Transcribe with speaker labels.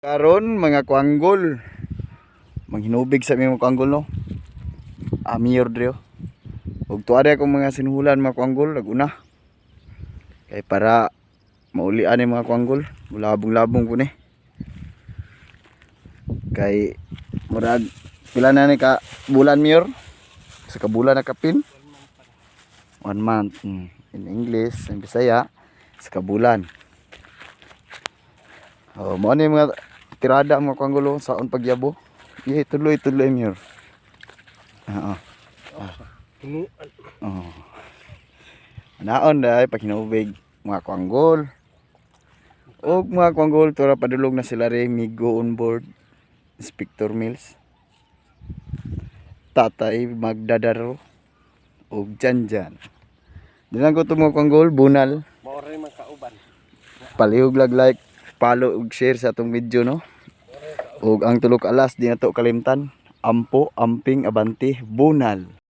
Speaker 1: Karon mga kuanggol, manghinubig sa mga kuanggol no. Mayor dre. Ug tuwa akong mga sinuhulan mga kuanggol naguna. Kay para maulian ni mga kuanggol, bulabong-labong ko ni. Kay murag pila na ni ka bulan mayor? Sa kabulan na kapin? 1 month. In English, in Bisaya, sa kabulan. Oh, mo ni mga tirada mga kuanggol saon pagyabo. Tuloy-tuloy mayor. Oo. Oh. Naon dai pag hinubig mga kuanggol. Og mga kuanggol tura padulog na sila rin migo on board Inspector Mills. Tatay magdadaro og janjan. Dinan ko mga kuanggol bunal.
Speaker 2: Mao ray man kauban.
Speaker 1: Palihog like, follow ug share sa atong video no. Ug ang tulok alas di nato kalimtan. Ampo, amping, abanti, bunal.